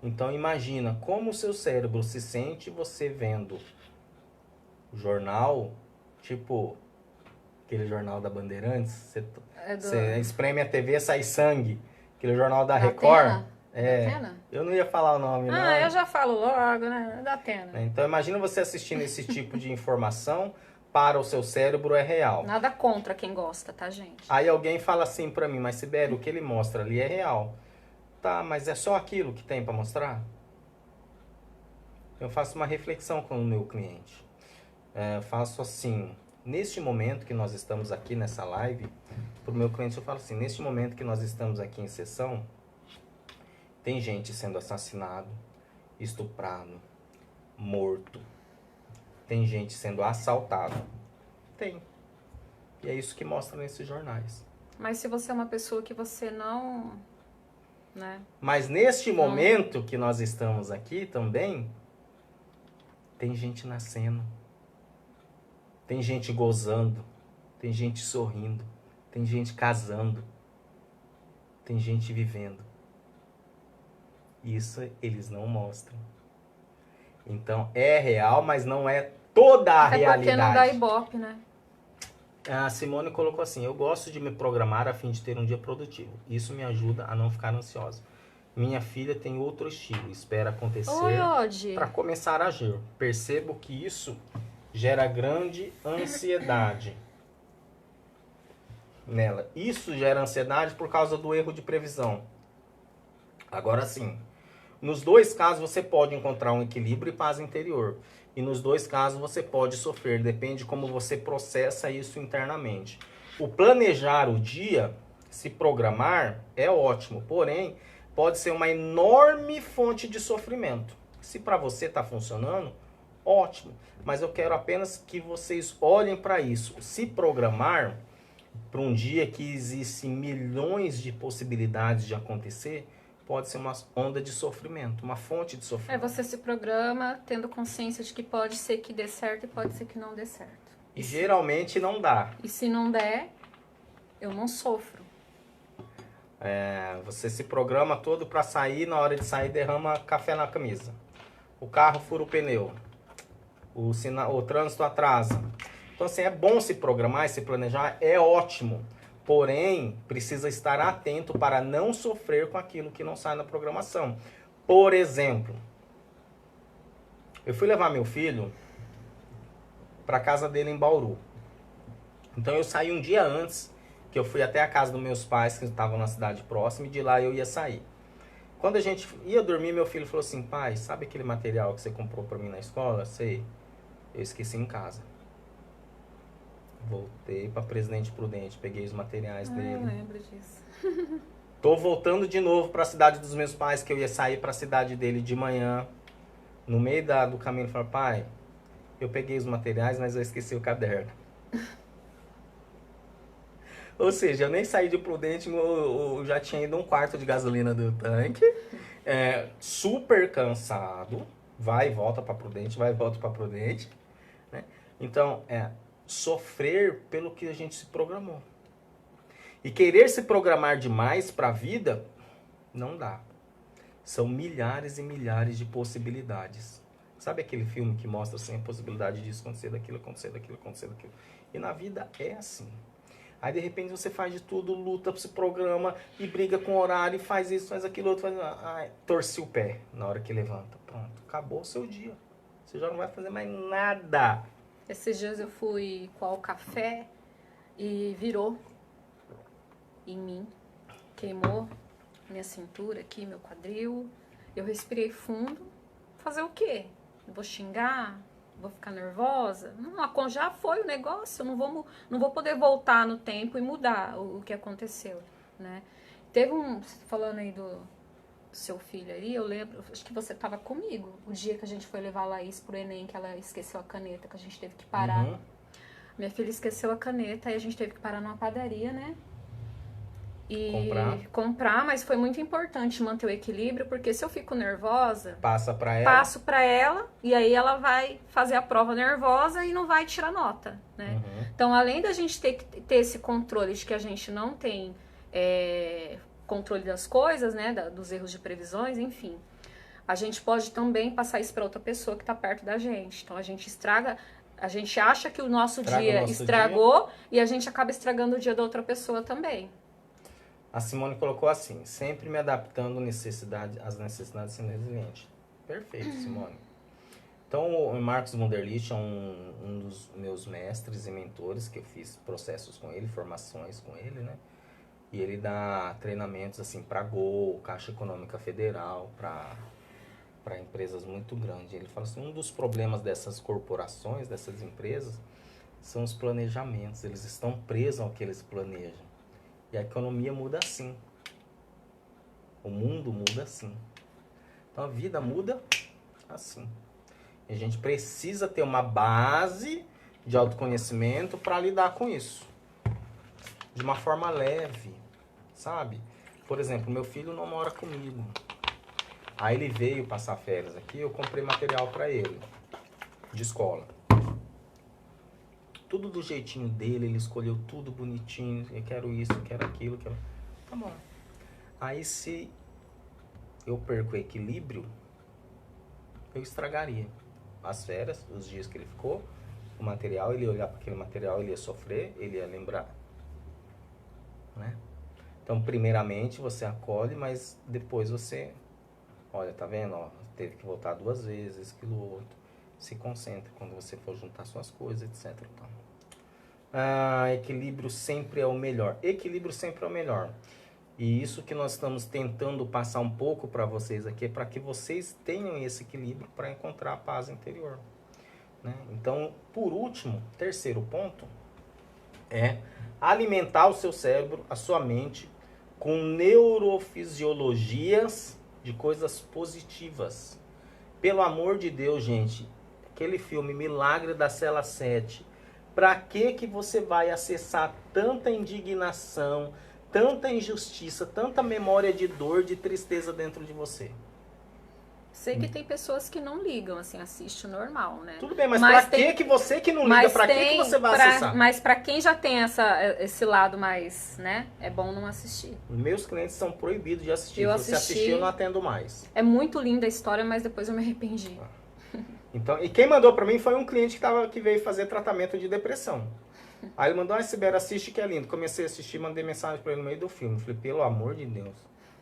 Então, imagina como o seu cérebro se sente você vendo o jornal, tipo aquele jornal da Bandeirantes, você espreme a TV, sai sangue. Aquele jornal da Record. Atena? Eu não ia falar o nome, não. Eu já falo logo, né? Da Atena. Então, imagina você assistindo esse tipo de informação, para o seu cérebro é real. Nada contra quem gosta, tá, gente? Aí alguém fala assim pra mim, mas Sibeli, o que ele mostra ali é real. Tá, mas é só aquilo que tem pra mostrar? Eu faço uma reflexão com o meu cliente. Faço assim, neste momento que nós estamos aqui nessa live, pro meu cliente eu falo assim, neste momento que nós estamos aqui em sessão, tem gente sendo assassinado, estuprado, morto. Tem gente sendo assaltada. Tem. E é isso que mostra nesses jornais. Mas se você é uma pessoa que você não... né? Mas neste momento que nós estamos aqui também, tem gente nascendo. Tem gente gozando. Tem gente sorrindo. Tem gente casando. Tem gente vivendo. Isso eles não mostram. Então é real, mas não é toda a realidade. É porque não dá ibope, né? A Simone colocou assim, eu gosto de me programar a fim de ter um dia produtivo. Isso me ajuda a não ficar ansiosa. Minha filha tem outro estilo, espera acontecer para começar a agir. Percebo que isso gera grande ansiedade nela. Isso gera ansiedade por causa do erro de previsão. Agora sim, nos dois casos você pode encontrar um equilíbrio e paz interior. E nos dois casos você pode sofrer, depende de como você processa isso internamente. O planejar o dia, se programar, é ótimo, porém, pode ser uma enorme fonte de sofrimento. Se para você está funcionando, ótimo. Mas eu quero apenas que vocês olhem para isso. Se programar para um dia que existem milhões de possibilidades de acontecer, pode ser uma onda de sofrimento, uma fonte de sofrimento. Você se programa tendo consciência de que pode ser que dê certo e pode ser que não dê certo. E geralmente não dá. E se não der, eu não sofro. Você se programa todo para sair, na hora de sair derrama café na camisa. O carro fura o pneu. O trânsito atrasa. Então assim, é bom se programar e se planejar, é ótimo. Porém, precisa estar atento para não sofrer com aquilo que não sai na programação. Por exemplo, eu fui levar meu filho para casa dele em Bauru. Então eu saí um dia antes, que eu fui até a casa dos meus pais, que estavam na cidade próxima, e de lá eu ia sair. Quando a gente ia dormir, meu filho falou assim, pai, sabe aquele material que você comprou para mim na escola? Sei, eu esqueci em casa. Voltei para Presidente Prudente, peguei os materiais dele. Eu lembro disso. Tô voltando de novo para a cidade dos meus pais, que eu ia sair para a cidade dele de manhã. No meio do caminho, ele falou, pai, eu peguei os materiais, mas eu esqueci o caderno. Ou seja, eu nem saí de Prudente, eu já tinha ido um quarto de gasolina do tanque, super cansado, vai e volta para Prudente, vai e volta para Prudente, né? Então, sofrer pelo que a gente se programou. E querer se programar demais para a vida, não dá. São milhares e milhares de possibilidades. Sabe aquele filme que mostra assim, a possibilidade disso acontecer, daquilo, acontecer, daquilo, acontecer, daquilo? E na vida é assim. Aí de repente você faz de tudo, luta, se programa e briga com o horário, e faz isso, faz aquilo, outro, torce o pé na hora que levanta. Pronto, acabou o seu dia. Você já não vai fazer mais nada. Esses dias eu fui coar o café e virou em mim. Queimou minha cintura aqui, meu quadril. Eu respirei fundo. Fazer o quê? Eu vou xingar? Vou ficar nervosa? Não, já foi o negócio. Eu não vou poder voltar no tempo e mudar o que aconteceu, né? Teve falando aí do seu filho aí, eu lembro, acho que você estava comigo o dia que a gente foi levar a Laís pro Enem, que ela esqueceu a caneta, que a gente teve que parar. Uhum. Minha filha esqueceu a caneta e a gente teve que parar numa padaria, né? E comprar, mas foi muito importante manter o equilíbrio, porque se eu fico nervosa, passo para ela e aí ela vai fazer a prova nervosa e não vai tirar nota, né? Uhum. Então, além da gente ter esse controle de que a gente não tem controle das coisas, né, dos erros de previsões, enfim, a gente pode também passar isso para outra pessoa que está perto da gente. Então, a gente acha que o nosso dia estragou e a gente acaba estragando o dia da outra pessoa também. A Simone colocou assim, sempre me adaptando às necessidades sendo resiliente. Perfeito, Simone. Então, o Marcos Wunderlich é um dos meus mestres e mentores, que eu fiz processos com ele, formações com ele, né? E ele dá treinamentos assim para Gol, Caixa Econômica Federal, para empresas muito grandes. Ele fala assim, um dos problemas dessas corporações, dessas empresas, são os planejamentos. Eles estão presos ao que eles planejam. E a economia muda assim. O mundo muda assim. Então a vida muda assim. E a gente precisa ter uma base de autoconhecimento para lidar com isso. De uma forma leve, sabe? Por exemplo, meu filho não mora comigo. Aí ele veio passar férias aqui, eu comprei material para ele, de escola. Tudo do jeitinho dele, ele escolheu tudo bonitinho. Eu quero isso, eu quero aquilo, quero... Tá bom. Aí se eu perco o equilíbrio, eu estragaria as férias, os dias que ele ficou, o material, ele ia olhar para aquele material, ele ia sofrer, ele ia lembrar, né? Então, primeiramente, você acolhe, mas depois você... Olha, tá vendo? Ó, teve que voltar 2 vezes, aquilo outro. Se concentre quando você for juntar suas coisas, etc. Equilíbrio sempre é o melhor. Equilíbrio sempre é o melhor. E isso que nós estamos tentando passar um pouco para vocês aqui, é para que vocês tenham esse equilíbrio para encontrar a paz interior, né? Então, por último, terceiro ponto, é alimentar o seu cérebro, a sua mente, com neurofisiologias de coisas positivas. Pelo amor de Deus, gente, aquele filme Milagre da Cela 7, para que você vai acessar tanta indignação, tanta injustiça, tanta memória de dor, de tristeza dentro de você? Sei que tem pessoas que não ligam, assim, assiste normal, né? Tudo bem, mas pra que você que não liga, pra que você vai acessar? Mas pra quem já tem esse lado mais, né, é bom não assistir. Meus clientes são proibidos de assistir. Se você assistir, eu não atendo mais. É muito linda a história, mas depois eu me arrependi. Então, e quem mandou pra mim foi um cliente que veio fazer tratamento de depressão. Aí ele mandou, Sibeli, assiste que é lindo. Comecei a assistir, mandei mensagem pra ele no meio do filme. Falei, pelo amor de Deus.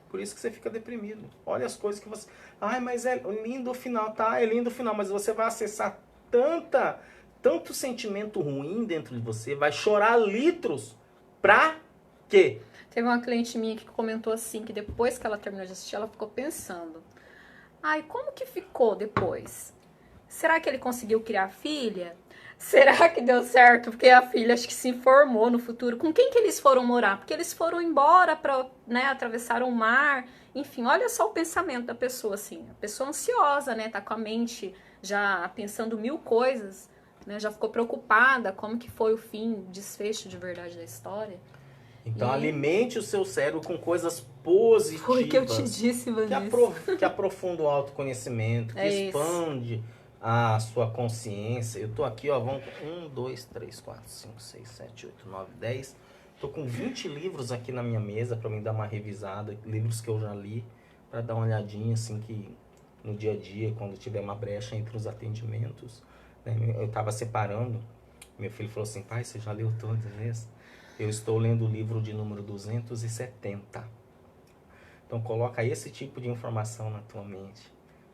Por isso que você fica deprimido. Olha as coisas que você... Ai, mas é lindo o final, tá? É lindo o final, mas você vai acessar tanto sentimento ruim dentro de você, vai chorar litros. Pra quê? Teve uma cliente minha que comentou assim, que depois que ela terminou de assistir, ela ficou pensando. Ai, como que ficou depois? Será que ele conseguiu criar filha? Será que deu certo? Porque a filha acho que se formou no futuro. Com quem que eles foram morar? Porque eles foram embora para, né, atravessaram o mar. Enfim, olha só o pensamento da pessoa, assim. A pessoa ansiosa, né? Tá com a mente já pensando 1000 coisas, né? Já ficou preocupada como que foi o fim, o desfecho de verdade da história. Então, E- alimente o seu cérebro com coisas positivas. Foi o que eu te disse, Vanessa. Que aprofunda o autoconhecimento, que É isso. expande a sua consciência. Eu tô aqui, ó, vamos 1, 2, 3, 4, 5, 6, 7, 8, 9, 10. Tô com 20 livros aqui na minha mesa para me dar uma revisada, livros que eu já li, para dar uma olhadinha assim que no dia a dia, quando tiver uma brecha entre os atendimentos, né, eu tava separando. Meu filho falou assim: pai, você já leu todos esses? Eu estou lendo o livro de número 270. Então coloca esse tipo de informação na tua mente.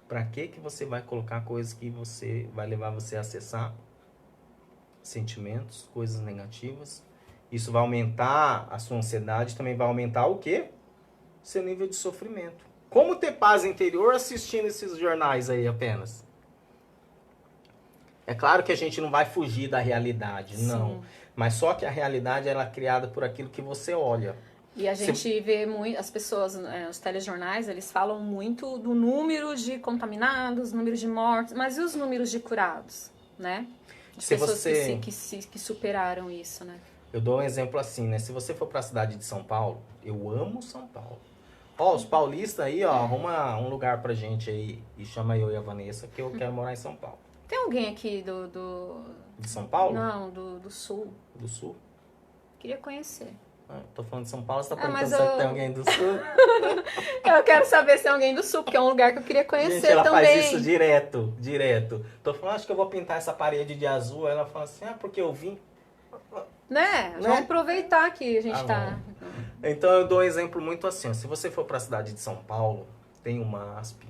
Para que você vai colocar coisas que você vai levar você a acessar sentimentos, coisas negativas? Isso vai aumentar a sua ansiedade, também vai aumentar o quê? Seu nível de sofrimento. Como ter paz interior assistindo esses jornais aí apenas? É claro que a gente não vai fugir da realidade, não. Sim. Mas só que a realidade ela é criada por aquilo que você olha. E a gente vê muito, as pessoas, os telejornais, eles falam muito do número de contaminados, número de mortes, mas e os números de curados, né? De Se pessoas você- que superaram isso, né? Eu dou um exemplo assim, né? Se você for para a cidade de São Paulo, eu amo São Paulo. Ó, os paulistas aí, ó, arruma um lugar pra gente aí e chama eu e a Vanessa que eu quero morar em São Paulo. Tem alguém aqui De São Paulo? Não, do Sul. Do Sul? Queria conhecer. Ah, tô falando de São Paulo, você tá Ah, perguntando mas se eu- tem alguém do Sul? Eu quero saber se tem alguém do Sul, porque é um lugar que eu queria conhecer Gente, ela também. faz isso direto. Tô falando, acho que eu vou pintar essa parede de azul. Aí ela fala assim, porque eu vim. Né? Vamos aproveitar que a gente Ah, tá... Então eu dou um exemplo muito assim, ó. Se você for para a cidade de São Paulo, tem o MASP,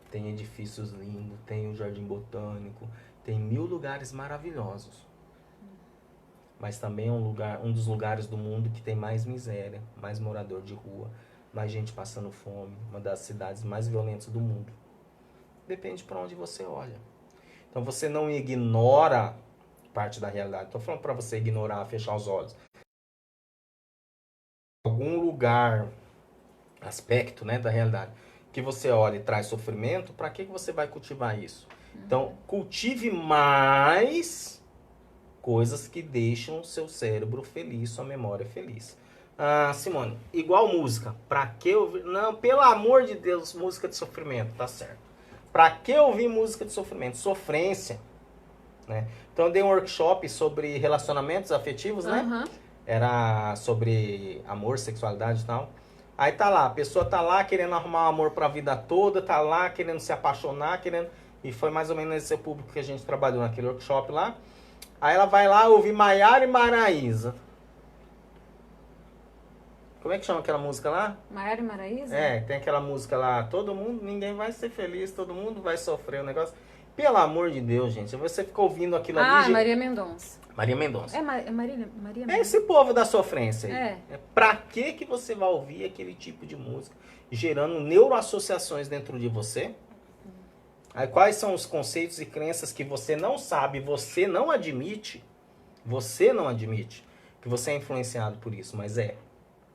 tem edifícios lindos, tem o Jardim Botânico, tem 1000 lugares maravilhosos. Mas também é um dos lugares do mundo que tem mais miséria, mais morador de rua, mais gente passando fome, uma das cidades mais violentas do mundo. Depende para onde você olha. Então você não ignora parte da realidade. Estou falando para você ignorar, fechar os olhos. Algum lugar, aspecto, né, da realidade, que você olha e traz sofrimento, para que você vai cultivar isso? Então, cultive mais coisas que deixam o seu cérebro feliz, sua memória feliz. Ah, Simone, igual música. Pra que ouvir? Não, pelo amor de Deus, música de sofrimento, tá certo. Pra que ouvir música de sofrimento? Sofrência, né? Então, eu dei um workshop sobre relacionamentos afetivos, né? Aham. Era sobre amor, sexualidade e tal. Aí tá lá, a pessoa tá lá querendo arrumar um amor pra vida toda, tá lá querendo se apaixonar, querendo... E foi mais ou menos esse público que a gente trabalhou naquele workshop lá. Aí ela vai lá ouvir Maiara e Maraísa. Como é que chama aquela música lá? Maiara e Maraísa? É, tem aquela música lá, todo mundo, ninguém vai ser feliz, todo mundo vai sofrer o negócio. Pelo amor de Deus, gente, você fica ouvindo aquilo ali... gente- Maria Mendonça. Maria Mendonça. É Maria É Mendonça? esse povo da sofrência aí. É. Pra que você vai ouvir aquele tipo de música, gerando neuroassociações dentro de você? Aí quais são os conceitos e crenças que você não sabe, você não admite que você é influenciado por isso, mas é,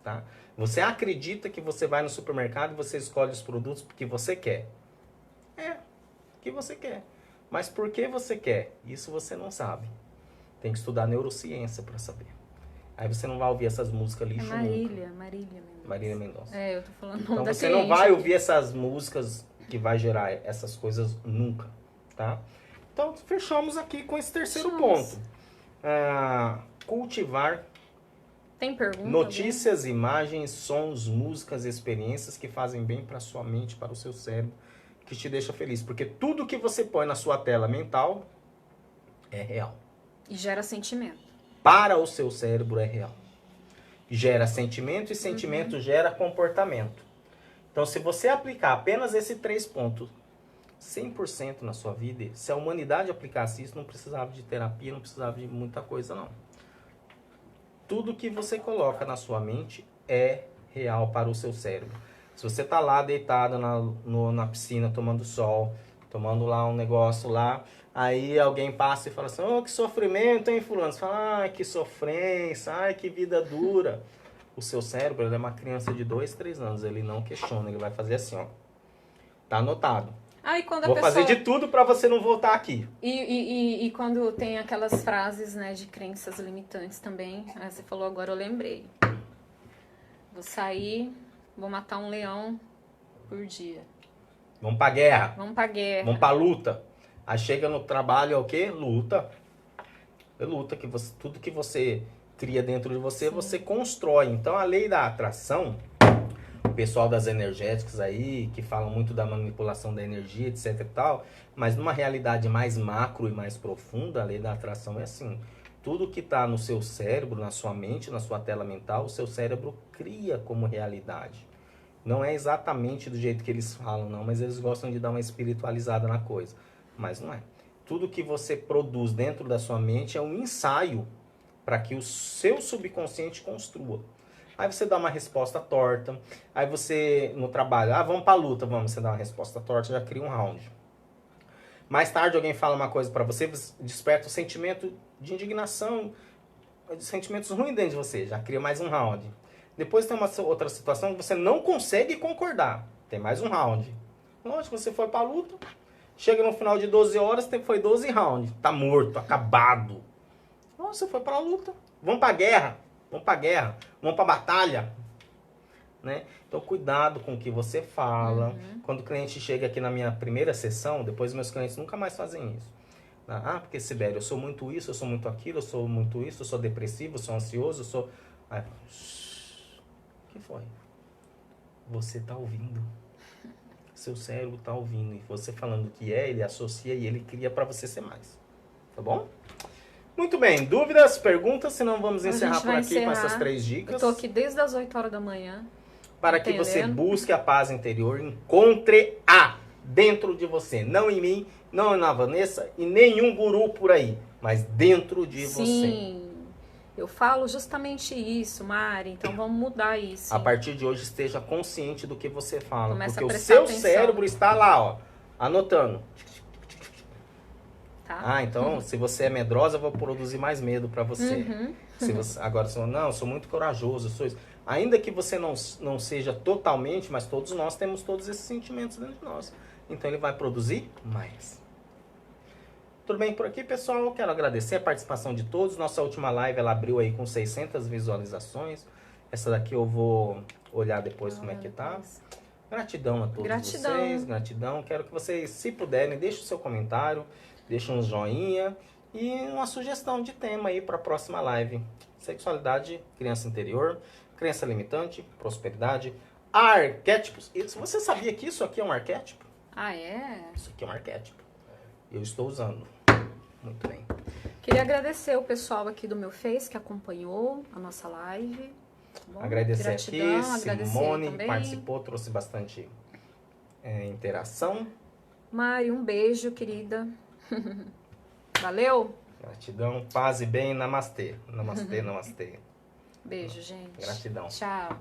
tá? Você acredita que você vai no supermercado e você escolhe os produtos porque você quer. É, que você quer. Mas por que você quer? Isso você não sabe. Tem que estudar neurociência para saber. Aí você não vai ouvir essas músicas É lixo nunca. Marília Mendonça. Marília Mendonça. É, eu tô falando o Então nome da você não cliente vai aqui. ouvir essas músicas que vai gerar essas coisas nunca, tá? Então fechamos aqui com esse terceiro Fechamos. ponto. Cultivar Tem pergunta? notícias, imagens, sons, músicas, experiências que fazem bem para sua mente, para o seu cérebro, que te deixa feliz. Porque tudo que você põe na sua tela mental é real. E gera sentimento. Para o seu cérebro é real. Gera sentimento e sentimento gera comportamento. Então, se você aplicar apenas esses 3 pontos 100% na sua vida, se a humanidade aplicasse isso, não precisava de terapia, não precisava de muita coisa, não. Tudo que você coloca na sua mente é real para o seu cérebro. Se você tá lá deitado na piscina, tomando sol, tomando lá um negócio lá, aí alguém passa e fala assim, oh, que sofrimento, hein, fulano? Você fala, ai, que sofrência, ai, que vida dura. O seu cérebro, ele é uma criança de 2, 3 anos, ele não questiona, ele vai fazer assim, ó. Tá anotado. Ah, e quando a Vou pessoa... fazer de tudo para você não voltar aqui. E quando tem aquelas frases, né, de crenças limitantes também, você falou agora, eu lembrei. Vou sair, vou matar um leão por dia. Vamos pra guerra. Vamos pra guerra. Vamos pra luta. Aí chega no trabalho, é o quê? Luta. É luta, que você, tudo que você cria dentro de você, Sim. você constrói. Então, a lei da atração, o pessoal das energéticas aí, que falam muito da manipulação da energia, etc e tal, mas numa realidade mais macro e mais profunda, a lei da atração é assim. Tudo que está no seu cérebro, na sua mente, na sua tela mental, o seu cérebro cria como realidade. Não é exatamente do jeito que eles falam, não, mas eles gostam de dar uma espiritualizada na coisa. Mas não é. Tudo que você produz dentro da sua mente é um ensaio para que o seu subconsciente construa. Aí você dá uma resposta torta. Aí você, no trabalho, vamos pra luta, vamos. Você dá uma resposta torta, já cria um round. Mais tarde alguém fala uma coisa pra você, desperta o sentimento de indignação, de sentimentos ruins dentro de você, já cria mais um round. Depois tem uma outra situação que você não consegue concordar, tem mais um round. Lógico, você foi pra luta, chega no final de 12 horas, foi 12 rounds, tá morto, acabado. Você foi pra luta, vamos pra guerra. Vamos pra guerra, vamos pra batalha, né? Então, cuidado com o que você fala. Quando o cliente chega aqui na minha primeira sessão, depois meus clientes nunca mais fazem isso. Porque, Sibeli, eu sou muito isso, eu sou muito aquilo, eu sou muito isso, eu sou depressivo, eu sou ansioso, eu sou... Aí, o que foi? Você tá ouvindo. Seu cérebro tá ouvindo. E você falando que ele associa e ele cria pra você ser mais. Tá bom? Muito bem, dúvidas, perguntas, senão vamos encerrar por aqui com essas 3 dicas. Eu tô aqui desde as 8 horas da manhã. Para que você busque a paz interior, encontre-a dentro de você. Não em mim, não na Vanessa e nenhum guru por aí, mas dentro de você. Sim, eu falo justamente isso, Mari, então vamos mudar isso. A partir de hoje esteja consciente do que você fala, Começa porque a o prestar seu atenção. cérebro está lá, ó, anotando. Tá? Então, se você é medrosa, eu vou produzir mais medo para você. Se você agora, não, eu sou muito corajoso, eu sou isso. Ainda que você não seja totalmente, mas todos nós temos todos esses sentimentos dentro de nós. Então, ele vai produzir mais. Tudo bem por aqui, pessoal? Quero agradecer a participação de todos. Nossa última live, ela abriu aí com 600 visualizações. Essa daqui eu vou olhar depois como é que tá. Gratidão a todos vocês, gratidão. Quero que vocês, se puderem, deixem o seu comentário, deixem um joinha e uma sugestão de tema aí para a próxima live. Sexualidade, criança interior, crença limitante, prosperidade, arquétipos. Você sabia que isso aqui é um arquétipo? Ah, é? Isso aqui é um arquétipo. Eu estou usando. Muito bem. Queria agradecer o pessoal aqui do meu Face que acompanhou a nossa live. Bom, agradecer gratidão, aqui, Simone participou, trouxe bastante interação. Mari, um beijo, querida. Valeu? Gratidão, paz e bem, namastê. Namastê, namastê. Beijo, gente. Gratidão. Tchau.